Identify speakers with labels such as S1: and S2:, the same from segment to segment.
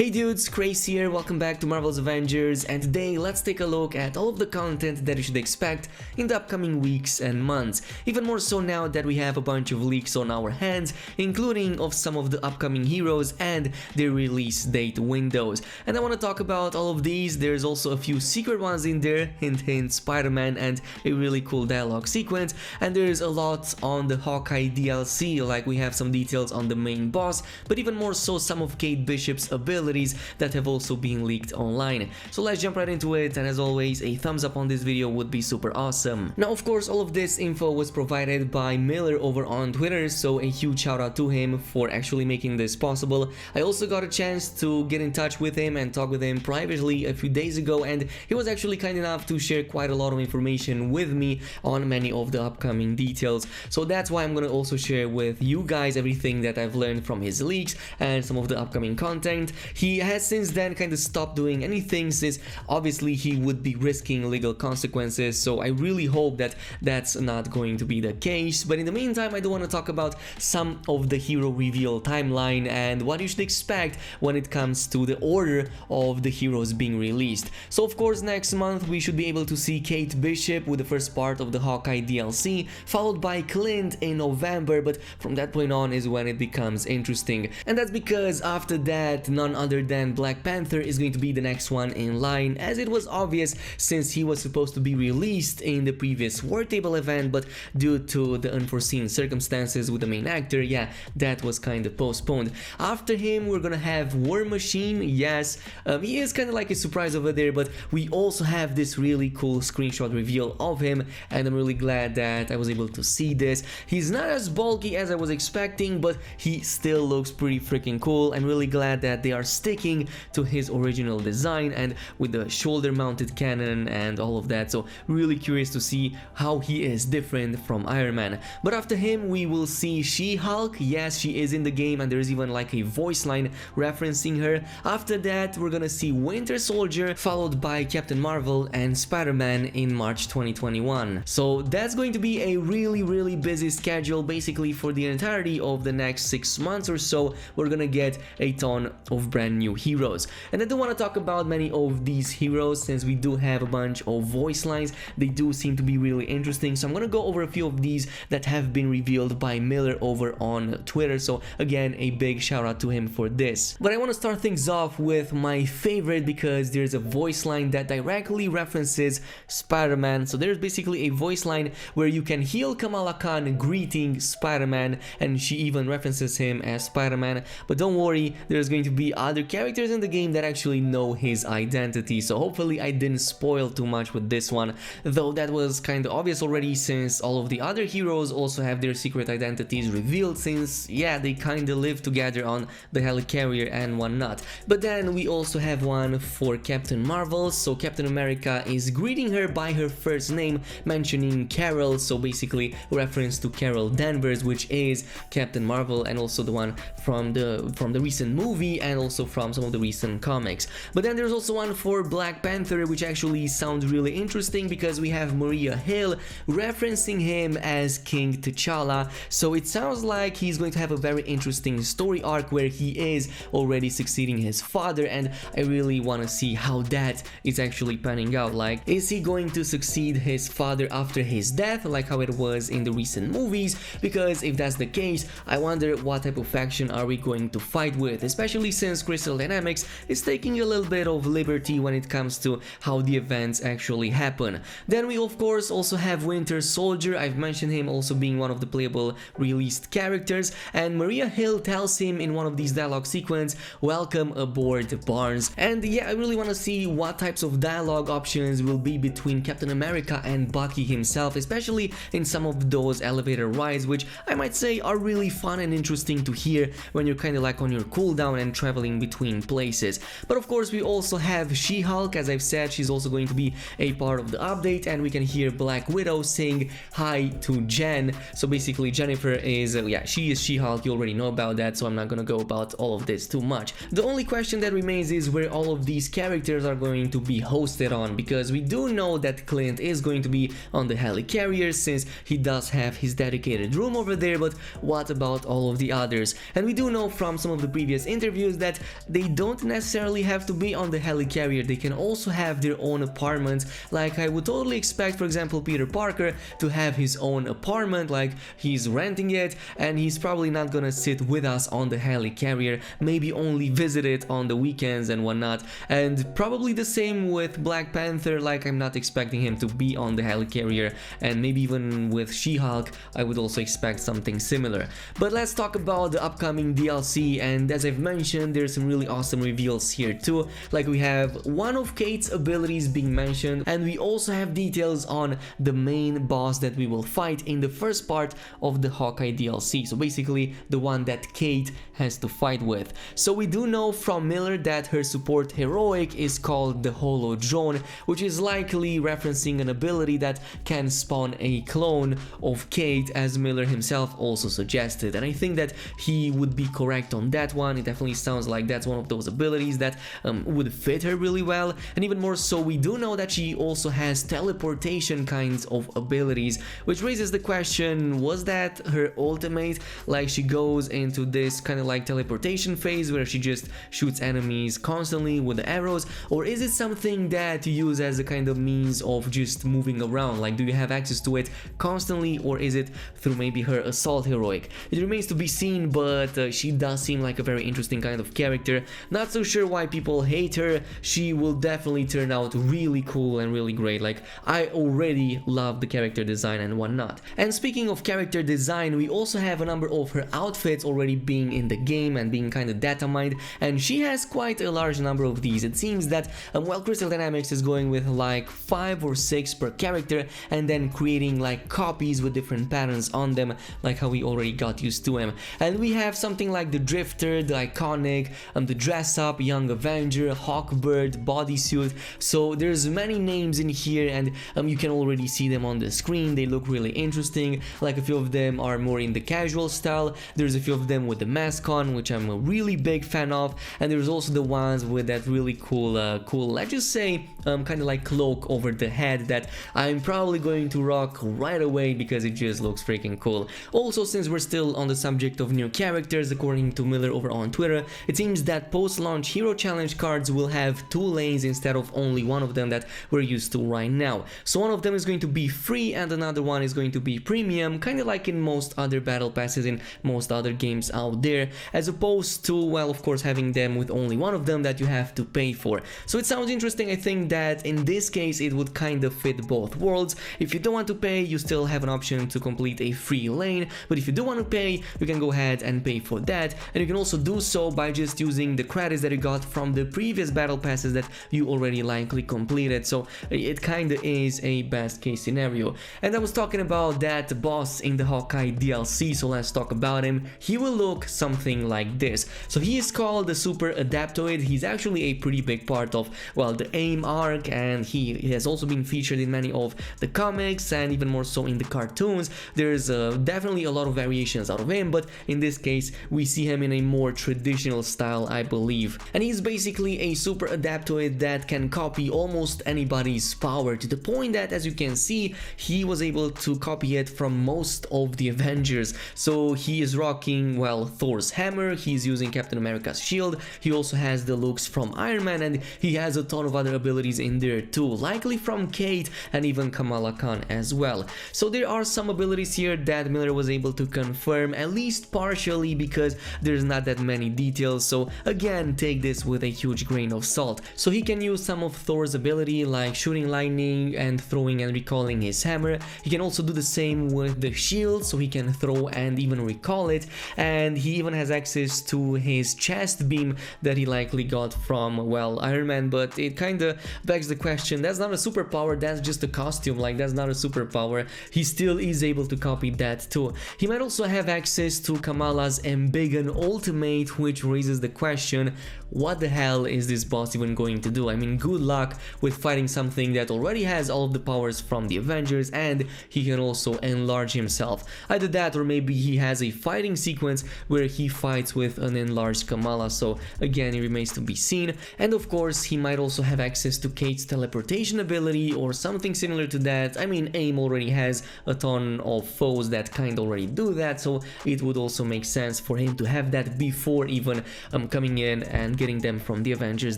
S1: Hey dudes, Khraze here, welcome back to Marvel's Avengers, and today let's take a look at all of the content that you should expect in the upcoming weeks and months. Even more so now that we have a bunch of leaks on our hands, including of some of the upcoming heroes and their release date windows. And I want to talk about all of these. There's also a few secret ones in there, hint hint, Spider-Man and a really cool dialogue sequence, and there's a lot on the Hawkeye DLC, like we have some details on the main boss, but even more so some of Kate Bishop's abilities that have also been leaked online. So let's jump right into it, and as always, a thumbs up on this video would be super awesome. Now of course all of this info was provided by Miller over on Twitter, so a huge shout out to him for actually making this possible. I also got a chance to get in touch with him and talk with him privately a few days ago, and he was actually kind enough to share quite a lot of information with me on many of the upcoming details. So that's why I'm gonna also share with you guys everything that I've learned from his leaks and some of the upcoming content. He has since then kind of stopped doing anything, since obviously he would be risking legal consequences, so I really hope that that's not going to be the case. But in the meantime, I do want to talk about some of the hero reveal timeline and what you should expect when it comes to the order of the heroes being released. So of course next month we should be able to see Kate Bishop with the first part of the Hawkeye DLC, followed by Clint in November, but from that point on is when it becomes interesting. And that's because after that none other than Black Panther is going to be the next one in line, as it was obvious since he was supposed to be released in the previous War Table event, but due to the unforeseen circumstances with the main actor, yeah, that was kind of postponed. After him we're gonna have War Machine. Yes, he is kind of like a surprise over there, but we also have this really cool screenshot reveal of him, and I'm really glad that I was able to see this. He's not as bulky as I was expecting, but he still looks pretty freaking cool. I'm really glad that they are sticking to his original design and with the shoulder mounted cannon and all of that, so really curious to see how he is different from Iron Man. But after him we will see SheHulk. Yes, she is in the game and there's even like a voice line referencing her. After that we're gonna see Winter Soldier, followed by Captain Marvel and Spider-Man in March 2021. So that's going to be a really busy schedule basically for the entirety of the next 6 months or so. We're gonna get a ton of brand new heroes, and I do want to talk about many of these heroes since we do have a bunch of voice lines. They do seem to be really interesting, so I'm gonna go over a few of these that have been revealed by Miller over on Twitter, so again a big shout out to him for this. But I want to start things off with my favorite, because there's a voice line that directly references Spider-Man. So there's basically a voice line where you can hear Kamala Khan greeting Spider-Man, and she even references him as Spider-Man. But don't worry, there's going to be other characters in the game that actually know his identity, so hopefully I didn't spoil too much with this one, though that was kind of obvious already since all of the other heroes also have their secret identities revealed, since yeah, they kind of live together on the helicarrier and whatnot. But then we also have one for Captain Marvel. So Captain America is greeting her by her first name, mentioning Carol, so basically reference to Carol Danvers, which is Captain Marvel and also the one from the recent movie and also from some of the recent comics. But then there's also one for Black Panther, which actually sounds really interesting because we have Maria Hill referencing him as King T'Challa, so it sounds like he's going to have a very interesting story arc where he is already succeeding his father, and I really want to see how that is actually panning out. Like, is he going to succeed his father after his death like how it was in the recent movies? Because if that's the case, I wonder what type of faction are we going to fight with, especially since Crystal Dynamics is taking a little bit of liberty when it comes to how the events actually happen. Then we of course also have Winter Soldier. I've mentioned him also being one of the playable released characters, and Maria Hill tells him in one of these dialogue sequences, "Welcome aboard Barnes." And yeah, I really want to see what types of dialogue options will be between Captain America and Bucky himself, especially in some of those elevator rides, which I might say are really fun and interesting to hear when you're kind of like on your cooldown and traveling between places. But of course we also have SheHulk. As I've said, she's also going to be a part of the update, and we can hear Black Widow sing hi to Jen. So basically Jennifer is yeah, she is SheHulk. You already know about that, so I'm not gonna go about all of this too much. The only question that remains is where all of these characters are going to be hosted on, because we do know that Clint is going to be on the helicarrier since he does have his dedicated room over there, but what about all of the others? And we do know from some of the previous interviews that they don't necessarily have to be on the helicarrier, they can also have their own apartment. Like I would totally expect, for example, Peter Parker to have his own apartment, like he's renting it, and he's probably not gonna sit with us on the helicarrier, maybe only visit it on the weekends and whatnot. And probably the same with Black Panther, like I'm not expecting him to be on the helicarrier, and maybe even with She-Hulk I would also expect something similar. But let's talk about the upcoming DLC, and as I've mentioned, there's some really awesome reveals here too. Like we have one of Kate's abilities being mentioned, and we also have details on the main boss that we will fight in the first part of the Hawkeye DLC, so basically the one that Kate has to fight with. So we do know from Miller that her support heroic is called the Holo Drone, which is likely referencing an ability that can spawn a clone of Kate, as Miller himself also suggested, and I think that he would be correct on that one. It definitely sounds like that's one of those abilities that would fit her really well. And even more so, we do know that she also has teleportation kinds of abilities, which raises the question, was that her ultimate? Like she goes into this kind of like teleportation phase where she just shoots enemies constantly with the arrows, or is it something that you use as a kind of means of just moving around? Like do you have access to it constantly, or is it through maybe her assault heroic? It remains to be seen, but she does seem like a very interesting kind of character. Not so sure why people hate her. She will definitely turn out really cool and really great. Like I already love the character design and whatnot. And speaking of character design, we also have a number of her outfits already being in the game and being kind of data mined, and she has quite a large number of these. It seems that well, Crystal Dynamics is going with like 5 or 6 per character, and then creating like copies with different patterns on them, like how we already got used to him. And we have something like the Drifter, the Iconic, the Dress Up, Young Avenger, Hawkbird, Bodysuit. So there's many names in here, and you can already see them on the screen. They look really interesting. Like a few of them are more in the casual style. There's a few of them with the mask on, which I'm a really big fan of, and there's also the ones with that really cool, let's just say, kind of like cloak over the head that I'm probably going to rock right away because it just looks freaking cool. Also, since we're still on the subject of new characters, according to Miller over on Twitter, it seems that post-launch Hero Challenge cards will have 2 lanes instead of only one of them that we're used to right now. So one of them is going to be free and another one is going to be premium, kind of like in most other battle passes in most other games out there, as opposed to, well, of course, having them with only one of them that you have to pay for. So it sounds interesting. I think that in this case it would kind of fit both worlds. If you don't want to pay, you still have an option to complete a free lane, but if you do want to pay, you can go ahead and pay for that, and you can also do so by just using the credits that you got from the previous battle passes that you already likely completed. So it kind of is a best case scenario. And I was talking about that boss in the Hawkeye DLC, so let's talk about him. He will look something like this. So he is called the Super Adaptoid. He's actually a pretty big part of, well, the AIM arc, and he has also been featured in many of the comics and even more so in the cartoons. There's definitely a lot of variations out of him, but in this case we see him in a more traditional style, I believe. And he's basically a super adaptoid that can copy almost anybody's power, to the point that, as you can see, he was able to copy it from most of the Avengers. So he is rocking, well, Thor's hammer, he's using Captain America's shield, he also has the looks from Iron Man, and he has a ton of other abilities in there too, likely from Kate and even Kamala Khan as well. So there are some abilities here that Miller was able to confirm, at least partially, because there's not that many details, so again, take this with a huge grain of salt. So he can use some of Thor's ability, like shooting lightning and throwing and recalling his hammer. He can also do the same with the shield, so he can throw and even recall it, and he even has access to his chest beam that he likely got from, well, Iron Man, but it kinda begs the question, that's not a superpower, that's just a costume, like that's not a superpower. He still is able to copy that too. He might also have access to Kamala's Embiggen ultimate, which raises the question, what the hell is this boss even going to do? I mean, good luck with fighting something that already has all of the powers from the Avengers, and he can also enlarge himself. Either that, or maybe he has a fighting sequence where he fights with an enlarged Kamala, so again, it remains to be seen. And of course, he might also have access to Kate's teleportation ability or something similar to that. I mean, AIM already has a ton of foes that kind of already do that, so it would also make sense for him to have that before even coming in and getting them from the Avengers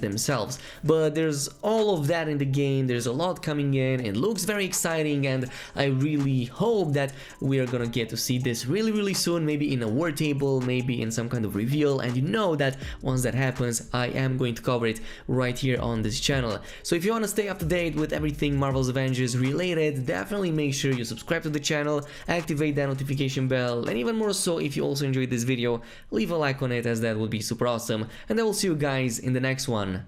S1: themselves. But there's all of that in the game, there's a lot coming in, it looks very exciting, and I really hope that we are gonna get to see this really soon, maybe in a war table, maybe in some kind of reveal, and you know that once that happens, I am going to cover it right here on this channel. So if you want to stay up to date with everything Marvel's Avengers related, definitely make sure you subscribe to the channel, activate that notification bell, and even more so, if you also enjoyed this video, leave a like on it, as that would be super awesome, and I will see you guys in the next one.